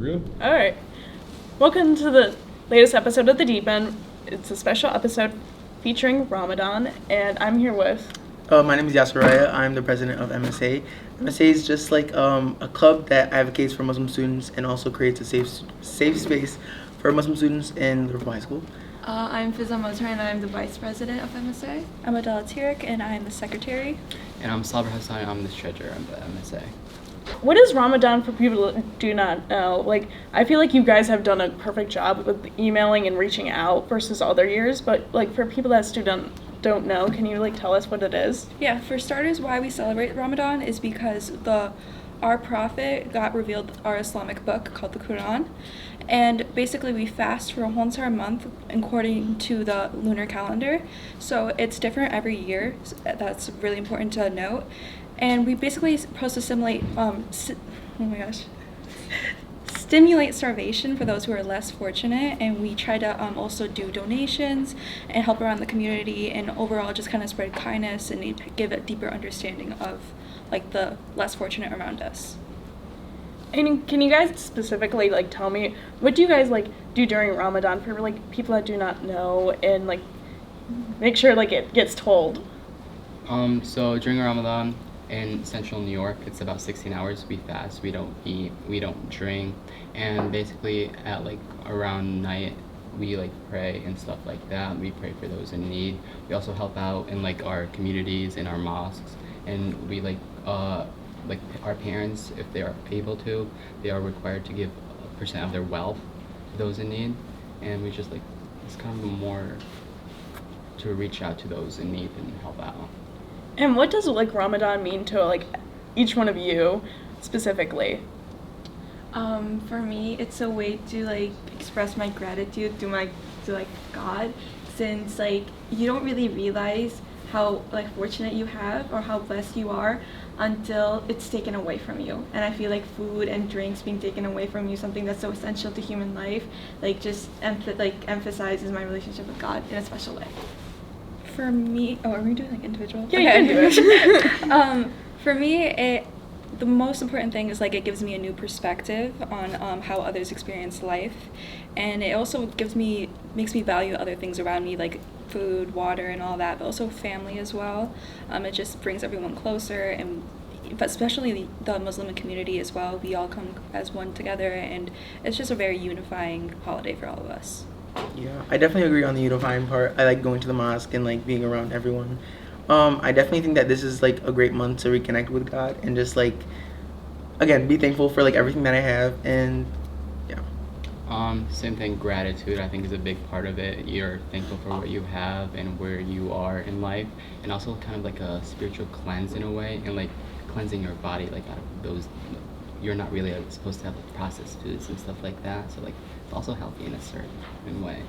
good. All right. Welcome to the latest episode of The Deep End. It's a special episode featuring Ramadan, and I'm here with... My name is Yasiraya. I'm the president of MSA. MSA is just like a club that advocates for Muslim students and also creates a safe space for Muslim students in Liverpool High School. I'm Fiza Motar and I'm the vice president of MSA. I'm Adela Tirik and I'm the secretary. And I'm Sabr Hassan, I'm the treasurer of the MSA. What is Ramadan for people that do not know? Like, I feel like you guys have done a perfect job with emailing and reaching out versus other years, but like for people that don't know, can you like tell us what it is? Yeah, for starters, why we celebrate Ramadan is because our prophet got revealed our Islamic book called the Quran, and basically we fast for a whole entire month according to the lunar calendar. So it's different every year. So that's really important to note. And we basically supposed to stimulate starvation for those who are less fortunate, and we try to also do donations and help around the community, and overall just kind of spread kindness and give a deeper understanding of like the less fortunate around us. And can you guys specifically like tell me what do you guys like do during Ramadan for like people that do not know, and like make sure like it gets told? So during Ramadan in central New York, it's about 16 hours. We fast, we don't eat, we don't drink, and basically at like around night we like pray and stuff like that. We pray for those in need. We also help out in like our communities, in our mosques, and we like our parents, if they are able to, they are required to give a percent of their wealth to those in need, and we just like it's kind of more to reach out to those in need and help out. And what does like Ramadan mean to like each one of you specifically? For me, it's a way to like express my gratitude to God, since like you don't really realize how like fortunate you have or how blessed you are until it's taken away from you. And I feel like food and drinks being taken away from you, something that's so essential to human life, like just emphasizes my relationship with God in a special way. For me, are we doing like individual? Yeah, you can do it. For me, the most important thing is like it gives me a new perspective on how others experience life, and it also makes me value other things around me, like food, water, and all that, but also family as well. It just brings everyone closer, but especially the Muslim community as well. We all come as one together, and it's just a very unifying holiday for all of us. Yeah, I definitely agree on the unifying part. I like going to the mosque and like being around everyone. I definitely think that this is like a great month to reconnect with God and just like, again, be thankful for like everything that I have, and yeah. Same thing, gratitude I think is a big part of it. You're thankful for what you have and where you are in life, and also kind of like a spiritual cleanse in a way, and like cleansing your body like out of those, you're not really supposed to have like processed foods and stuff like that, so like it's also healthy in a certain way.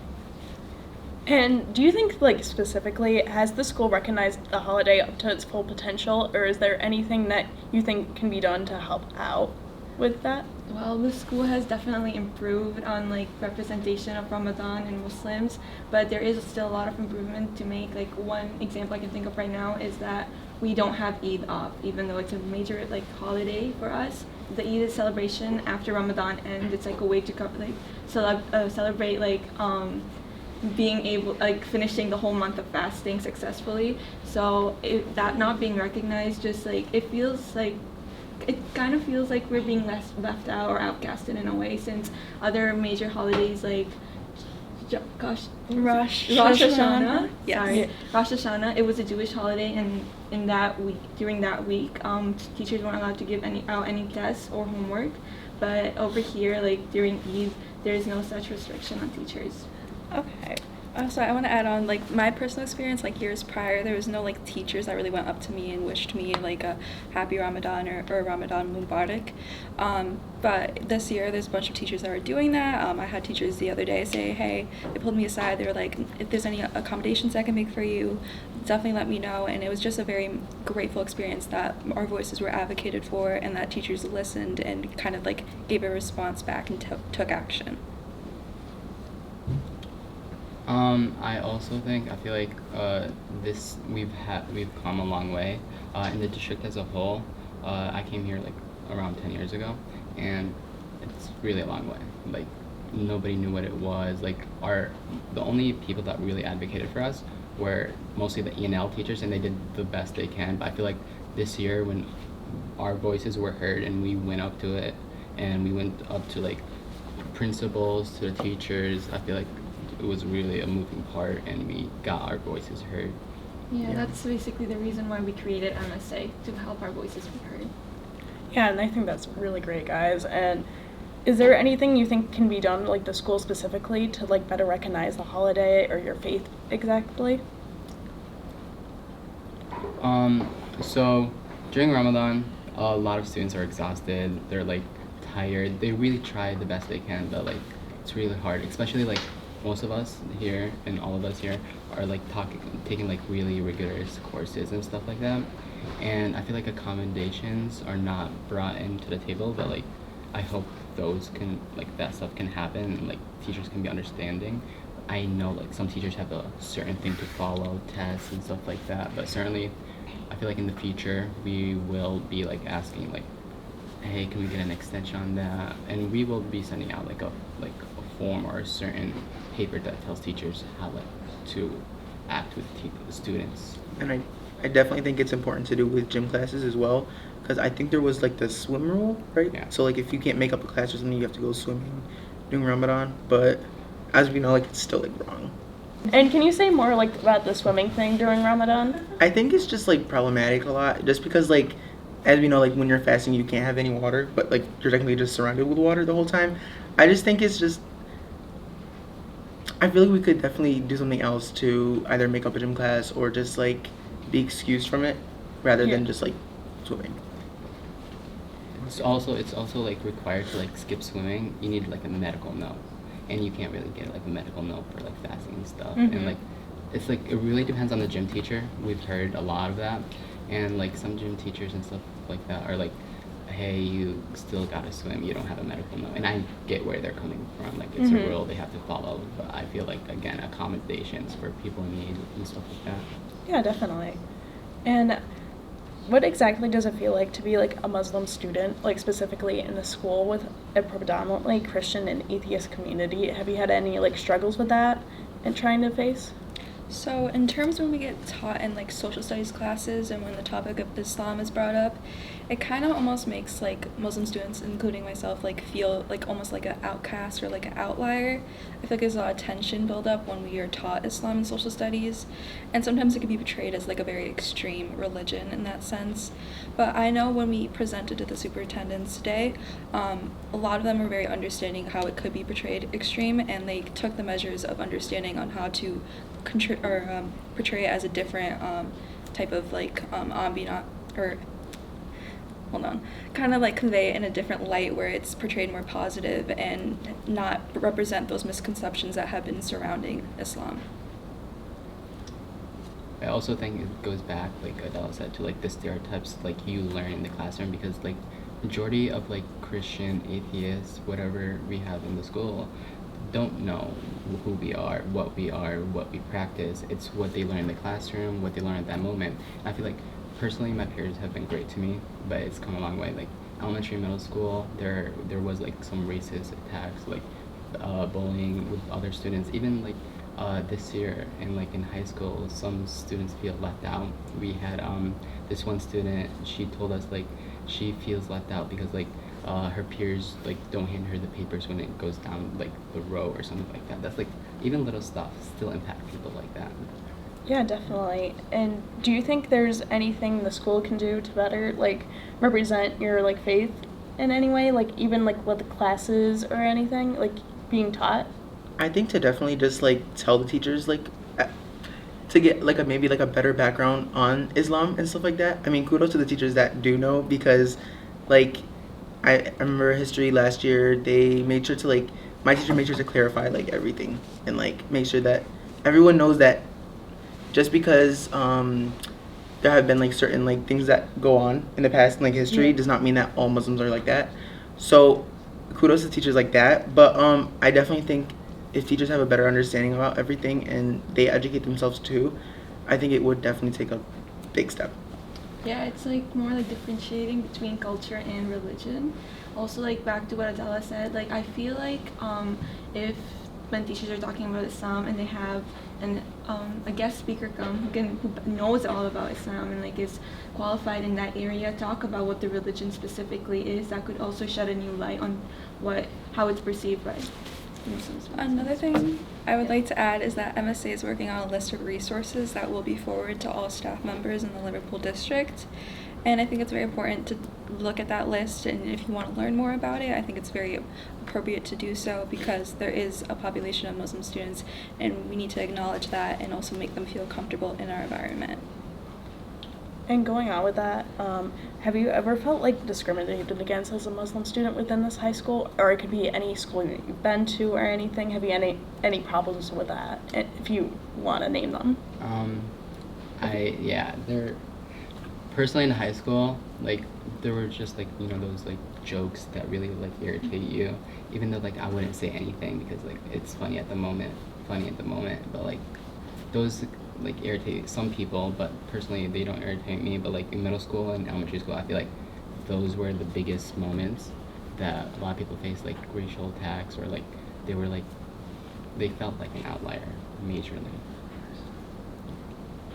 And do you think, like, specifically, has the school recognized the holiday up to its full potential, or is there anything that you think can be done to help out with that? Well, the school has definitely improved on like representation of Ramadan and Muslims, but there is still a lot of improvement to make. Like one example I can think of right now is that we don't have Eid off, even though it's a major like holiday for us. The Eid is celebration after Ramadan ends. It's like a way to celebrate like being able like finishing the whole month of fasting successfully. So that not being recognized, just like it kind of feels like we're being left out or outcasted in a way, since other major holidays like Rosh Hashanah. Yes. Sorry, Rosh Hashanah. It was a Jewish holiday, and in that week, during that week, teachers weren't allowed to give any tests or homework. But over here, like during Eid, there is no such restriction on teachers. Okay. So I want to add on, like, my personal experience, like, years prior, there was no, like, teachers that really went up to me and wished me, like, a happy Ramadan or Ramadan Mubarak. But this year, there's a bunch of teachers that are doing that. I had teachers the other day say, hey, they pulled me aside. They were like, if there's any accommodations I can make for you, definitely let me know. And it was just a very grateful experience that our voices were advocated for and that teachers listened and kind of, like, gave a response back and took action. I also think, I feel like we've come a long way in the district as a whole. I came here like around 10 years ago, and it's really a long way. Like nobody knew what it was. Like the only people that really advocated for us were mostly the E&L teachers, and they did the best they can. But I feel like this year when our voices were heard and we went up to it, and we went up to like principals, to the teachers, I feel like it was really a moving part, and we got our voices heard. Yeah, that's basically the reason why we created MSA, to help our voices be heard. Yeah, and I think that's really great, guys. And is there anything you think can be done, like the school specifically, to like better recognize the holiday or your faith exactly? So during Ramadan, a lot of students are exhausted. They're like tired. They really try the best they can, but like it's really hard. Especially like most of us here and all of us here are like taking like really rigorous courses and stuff like that. And I feel like accommodations are not brought into the table, but like I hope those can like that stuff can happen, and like teachers can be understanding. I know like some teachers have a certain thing to follow, tests and stuff like that, but certainly I feel like in the future we will be like asking like, hey, can we get an extension on that? And we will be sending out like a form or a certain paper that tells teachers how like to act with the students. And I definitely think it's important to do with gym classes as well, because I think there was like the swim rule, right? Yeah. So like if you can't make up a class or something, you have to go swimming during Ramadan. But as we know, like it's still like wrong. And can you say more like about the swimming thing during Ramadan? I think it's just like problematic a lot, just because like as we know, like when you're fasting, you can't have any water, but like you're technically just surrounded with water the whole time. I just think it's just. I feel like we could definitely do something else to either make up a gym class or just like be excused from it, rather than just like swimming. It's also like required to like skip swimming. You need like a medical note, and you can't really get like a medical note for like fasting and stuff. And like it's like it really depends on the gym teacher. We've heard a lot of that, and like some gym teachers and stuff like that are like, hey, you still gotta swim, you don't have a medical note. And I get where they're coming from, like it's a rule they have to follow, but I feel like again accommodations for people in need and stuff like that. Yeah, definitely. And what exactly does it feel like to be like a Muslim student, like specifically in a school with a predominantly Christian and atheist community? Have you had any like struggles with that and trying to face? So in terms when we get taught in like social studies classes and when the topic of Islam is brought up, it kind of almost makes like Muslim students, including myself, like feel like almost like an outcast or like an outlier. I feel like there's a lot of tension build up when we are taught Islam in social studies, and sometimes it can be portrayed as like a very extreme religion in that sense. But I know when we presented to the superintendents today, a lot of them were very understanding how it could be portrayed extreme, and they took the measures of understanding on how to portray it as a different type of like ambient or kind of like convey it in a different light where it's portrayed more positive and not represent those misconceptions that have been surrounding Islam. I also think it goes back, like Adele said, to like the stereotypes like you learn in the classroom, because like majority of like Christian, atheists, whatever we have in the school don't know who we are, what we practice. It's what they learn in the classroom, what they learn at that moment. And I feel like personally my peers have been great to me, but it's come a long way. Like elementary, middle school, there was like some racist attacks, like bullying with other students. Even like this year and like in high school, some students feel left out. We had this one student, she told us like she feels left out because like her peers like don't hand her the papers when it goes down like the row or something like that. That's like even little stuff still impact people like that. Yeah, definitely. And do you think there's anything the school can do to better like represent your like faith in any way, like even like with the classes or anything like being taught? I think to definitely just like tell the teachers like to get like maybe like a better background on Islam and stuff like that. I mean, kudos to the teachers that do know, because like I remember history last year, they made sure to like my teacher made sure to clarify like everything and like make sure that everyone knows that just because there have been like certain like things that go on in the past in like history does not mean that all Muslims are like that. So kudos to teachers like that. But I definitely think if teachers have a better understanding about everything and they educate themselves too, I think it would definitely take a big step. Yeah, it's like more like differentiating between culture and religion. Also, like back to what Adela said, like I feel like if when teachers are talking about Islam and they have a guest speaker come who knows all about Islam and like is qualified in that area, talk about what the religion specifically is, that could also shed a new light on how it's perceived by Muslims. Another thing I would like to add is that MSA is working on a list of resources that will be forwarded to all staff members in the Liverpool district. And I think it's very important to look at that list, and if you want to learn more about it, I think it's very appropriate to do so because there is a population of Muslim students and we need to acknowledge that and also make them feel comfortable in our environment. And going on with that, have you ever felt like discriminated against as a Muslim student within this high school, or it could be any school that you've been to or anything? Have you any problems with that? If you want to name them. There personally in high school, like there were just like those like jokes that really like irritate you, even though like I wouldn't say anything because like it's funny at the moment, but like those like irritate some people, but personally they don't irritate me. But like in middle school and elementary school, I feel like those were the biggest moments that a lot of people faced, like racial attacks, or like they felt like an outlier majorly.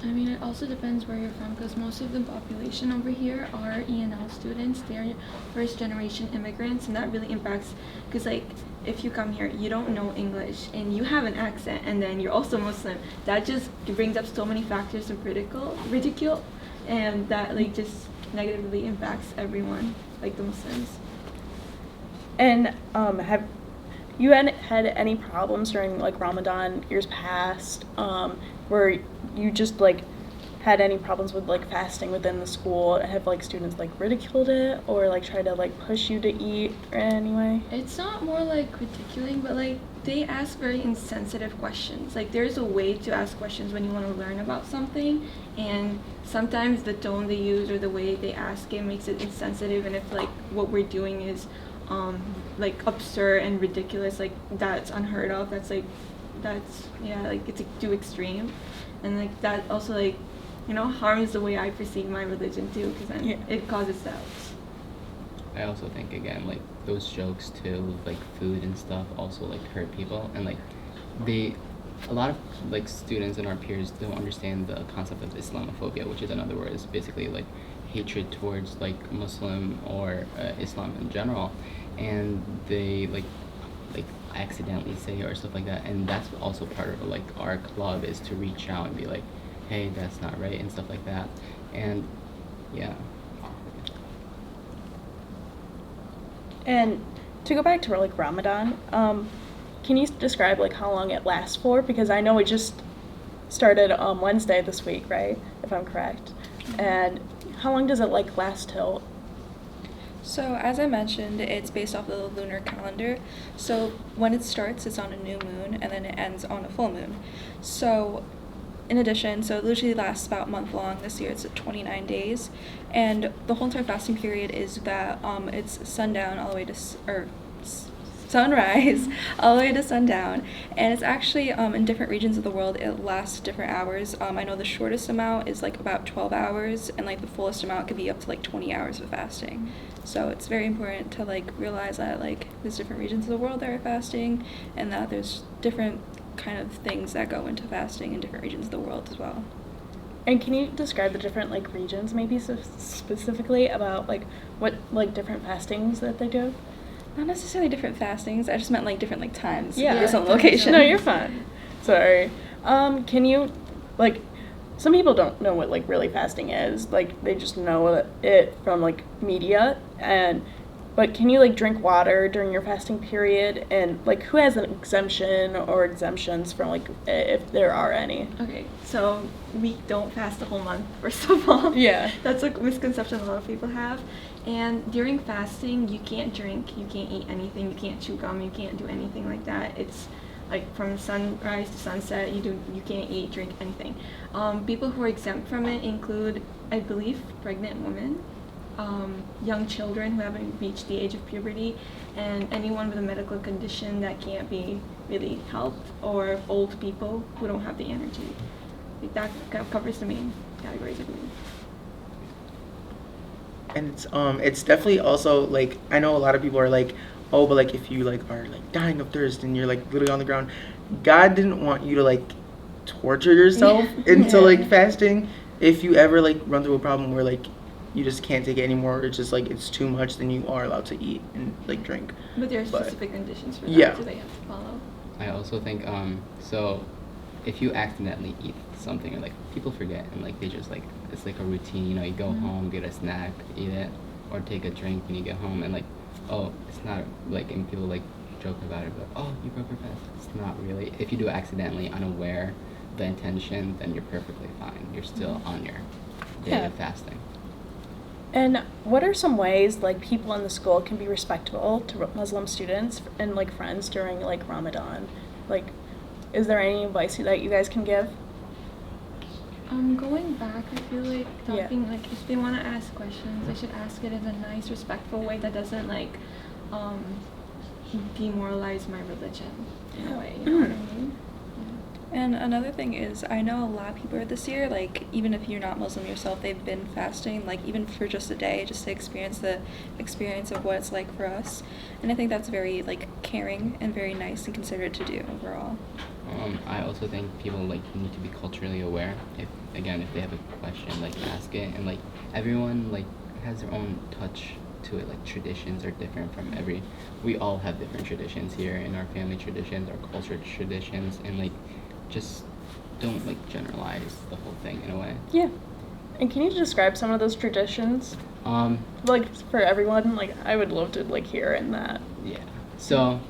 I mean, it also depends where you're from because most of the population over here are ENL students. They're first generation immigrants, and that really impacts because like if you come here, you don't know English and you have an accent and then you're also Muslim, that just brings up so many factors of ridicule, and that like just negatively impacts everyone, like the Muslims. And have you had any problems during like Ramadan years past, where you just like had any problems with like fasting within the school? Have like students like ridiculed it or like tried to like push you to eat or anyway? It's not more like ridiculing, but like they ask very insensitive questions. Like there's a way to ask questions when you want to learn about something, and sometimes the tone they use or the way they ask it makes it insensitive, and if like what we're doing is like absurd and ridiculous, like that's unheard of, that's like it's like, too extreme, and like that also like harms the way I perceive my religion too, because then it causes doubts. I also think again like those jokes too with like food and stuff also like hurt people, and like a lot of like students and our peers don't understand the concept of Islamophobia, which is in other words basically like hatred towards like Muslim or Islam in general, and they like accidentally say or stuff like that, and that's also part of like our club is to reach out and be like, hey, that's not right and stuff like that. And yeah. And to go back to like Ramadan, can you describe like how long it lasts for? Because I know it just started on Wednesday this week, right? If I'm correct. And how long does it like last till? So as I mentioned, it's based off of the lunar calendar. So when it starts, it's on a new moon, and then it ends on a full moon. So in addition, so it usually lasts about a month long. This year it's 29 days. And the whole entire fasting period is that it's sundown all the way to, sunrise all the way to sundown, and it's actually in different regions of the world it lasts different hours. I know the shortest amount is like about 12 hours, and like the fullest amount could be up to like 20 hours of fasting. So it's very important to like realize that like there's different regions of the world that are fasting, and that there's different kind of things that go into fasting in different regions of the world as well. And can you describe the different like regions, maybe specifically about like what like different fastings that they do? Not necessarily different fastings. I just meant like different like times. Yeah. Based on location. No, you're fine. Sorry. Can you like? Some people don't know what like really fasting is. Like they just know it from like media, but can you like drink water during your fasting period? And like who has an exemption or exemptions from like if there are any? Okay, so we don't fast the whole month, first of all. Yeah. That's a misconception a lot of people have. And during fasting, you can't drink, you can't eat anything, you can't chew gum, you can't do anything like that. It's like from sunrise to sunset, you can't eat, drink anything. People who are exempt from it include, I believe, pregnant women, young children who haven't reached the age of puberty, and anyone with a medical condition that can't be really helped, or old people who don't have the energy. Like that kind of covers the main categories, I believe. and it's definitely also like I know a lot of people are like, oh, but like if you like are like dying of thirst and you're like literally on the ground, God didn't want you to like torture yourself into like fasting. If you ever like run through a problem where like you just can't take it anymore, it's just like it's too much, then you are allowed to eat and like drink. But there are specific conditions for that, yeah. so they have to follow. I also think so if you accidentally eat something, or like people forget and like they just like it's like a routine, you know, you go home, get a snack, eat it, or take a drink when you get home, and like oh it's not like, and people like joke about it, but oh you broke your fast. It's not really. If you do it accidentally, unaware the intention, then you're perfectly fine. You're still on your day of fasting. And what are some ways like people in the school can be respectful to Muslim students and like friends during like Ramadan? Like, is there any advice that you guys can give? Going back, I feel like talking like if they want to ask questions, they should ask it in a nice, respectful way that doesn't like demoralize my religion in a way. You know what I mean? And another thing is, I know a lot of people this year, like, even if you're not Muslim yourself, they've been fasting, like, even for just a day, just to experience the experience of what it's like for us. And I think that's very, like, caring and very nice and considerate to do overall. I also think people, like, need to be culturally aware. If they have a question, like, ask it. And, like, everyone, like, has their own touch to it. Like, traditions are different from we all have different traditions here in our family traditions, our culture traditions, and, like, just don't like generalize the whole thing in a way. Yeah. And can you describe some of those traditions? Like for everyone, like I would love to like hear in that. Yeah. So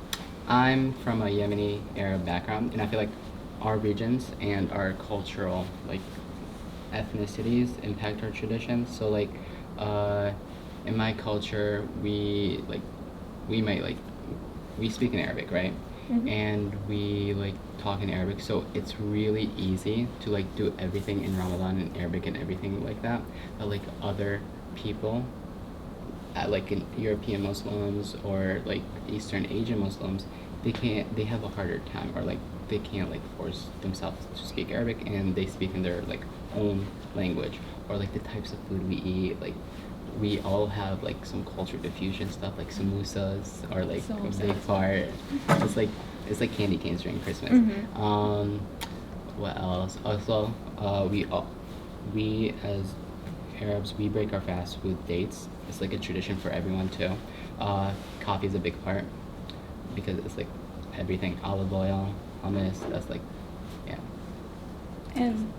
I'm from a Yemeni Arab background, and I feel like our regions and our cultural like ethnicities impact our traditions. So like in my culture we speak in Arabic, right? And we like talk in Arabic, so it's really easy to like do everything in Ramadan in Arabic and everything like that. But like other people, like in European Muslims or like Eastern Asian Muslims, they have a harder time, or like they can't like force themselves to speak Arabic, and they speak in their like own language, or like the types of food we eat, like we all have like some culture diffusion stuff, like samosas or like a big part. It's like candy canes during Christmas. What else? Also, we as Arabs, we break our fast with dates. It's like a tradition for everyone too. Coffee is a big part because it's like everything, olive oil, hummus. That's like, yeah. And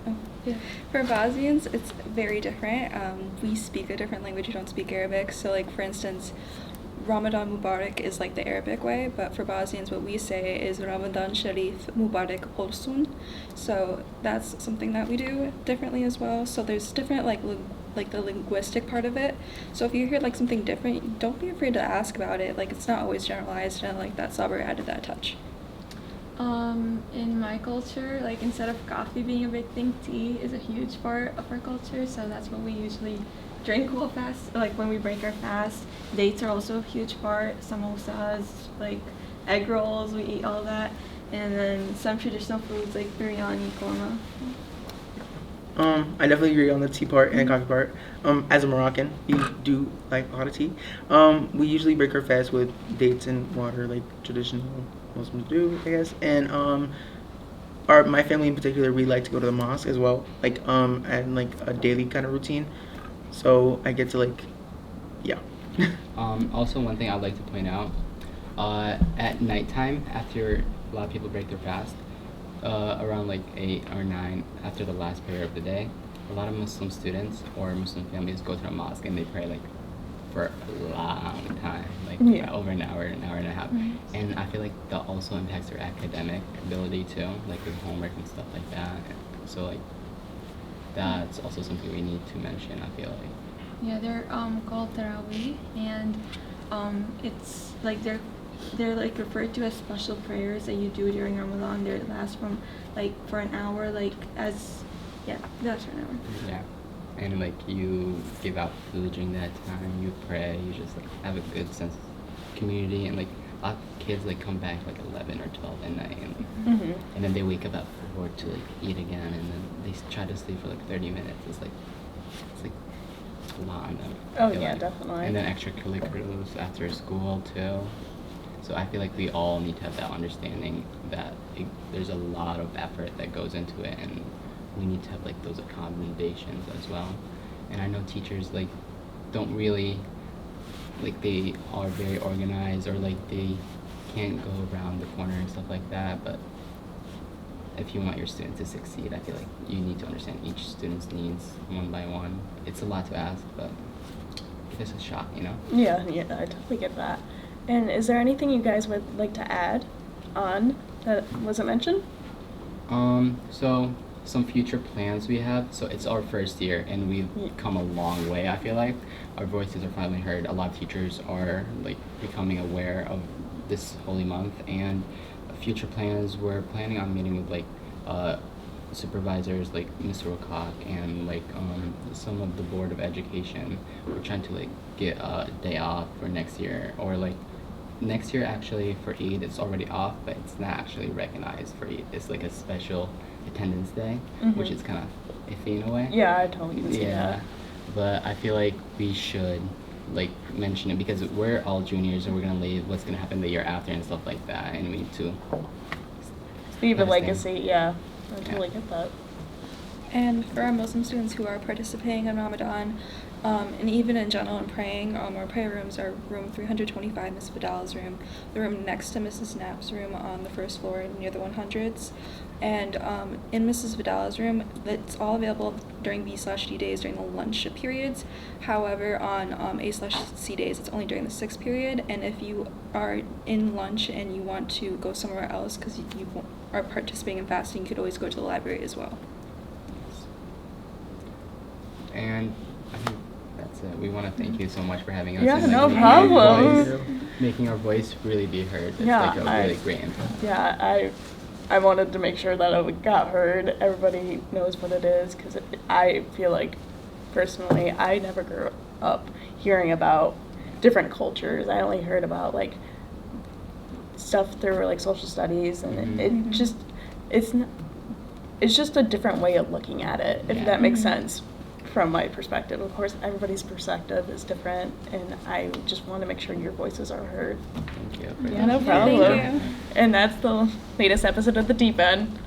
for Bosnians, it's very different. We speak a different language. We don't speak Arabic. So, like, for instance, Ramadan Mubarak is like the Arabic way, but for Bosnians, what we say is Ramadan Sharif Mubarak Olsun. So that's something that we do differently as well. So there's different, like the linguistic part of it. So if you hear, like, something different, don't be afraid to ask about it. Like, it's not always generalized, and, like, that Sabr added that touch. In my culture, like instead of coffee being a big thing, tea is a huge part of our culture, so that's what we usually drink while fast, like when we break our fast. Dates are also a huge part, samosas, like egg rolls, we eat all that, and then some traditional foods like biryani, korma. I definitely agree on the tea part and coffee part. As a Moroccan, we do like a lot of tea. We usually break our fast with dates and water, like traditional Muslims do, I guess. And my family in particular, we like to go to the mosque as well, like and like a daily kind of routine. So I get to like, yeah. Also, one thing I'd like to point out, at nighttime, after a lot of people break their fast, around like 8 or 9 after the last prayer of the day, a lot of Muslim students or Muslim families go to the mosque and they pray like for a long time, like over an hour and a half. And I feel like that also impacts their academic ability too, like with homework and stuff like that. So like that's also something we need to mention, I feel like. Yeah, they're called Tarawi, and it's like they're like referred to as special prayers that you do during Ramadan. They last from like for an hour, like that's for an hour. Yeah, and like you give out food during that time, you pray, you just like have a good sense of community, and like a lot of kids like come back like 11 or 12 at night, and like, and then they wake up at 4 to like eat again, and then they try to sleep for like 30 minutes. It's like a lot on them. I Oh feel yeah, like. definitely. And then extracurriculars after school too. So I feel like we all need to have that understanding that there's a lot of effort that goes into it, and we need to have like those accommodations as well. And I know teachers like don't really like they are very organized, or like they can't go around the corner and stuff like that, but if you want your student to succeed, I feel like you need to understand each student's needs one by one. It's a lot to ask, but give us a shot, you know? Yeah, I totally get that. And is there anything you guys would like to add on that wasn't mentioned? So some future plans we have. So it's our first year, and we've come a long way. I feel like our voices are finally heard. A lot of teachers are like becoming aware of this holy month, and future plans. We're planning on meeting with like supervisors like Mr. Wilcock and like some of the board of education. We're trying to like get a day off for next year, or like next year actually for Eid it's already off, but it's not actually recognized for Eid. It's like a special attendance day, which is kind of iffy in a way. Yeah, I totally can see that. But I feel like we should like mention it because we're all juniors and we're gonna leave. What's gonna happen the year after and stuff like that, and we need to Leave a understand. legacy, yeah. I totally get that. And for our Muslim students who are participating in Ramadan, and even in general in praying, our prayer rooms are room 325, Miss Vidal's room, the room next to Mrs. Knapp's room on the first floor near the 100s. And in Mrs. Vidal's room, it's all available during B/D days during the lunch periods. However, on A/C days, it's only during the 6th period. And if you are in lunch and you want to go somewhere else because you are participating in fasting, you could always go to the library as well. And I think that's it. We want to thank you so much for having us. Yeah, and, like, no making our problem. voice- Making our voice really be heard. It's Yeah, like a really great input. Yeah, I wanted to make sure that it got heard. Everybody knows what it is, because I feel like, personally, I never grew up hearing about different cultures. I only heard about, like, stuff through, like, social studies, and it just, it's just a different way of looking at it, if that makes sense. From my perspective. Of course, everybody's perspective is different, and I just want to make sure your voices are heard. Thank you. Yeah, no Yeah, problem. thank you. And that's the latest episode of The Deep End.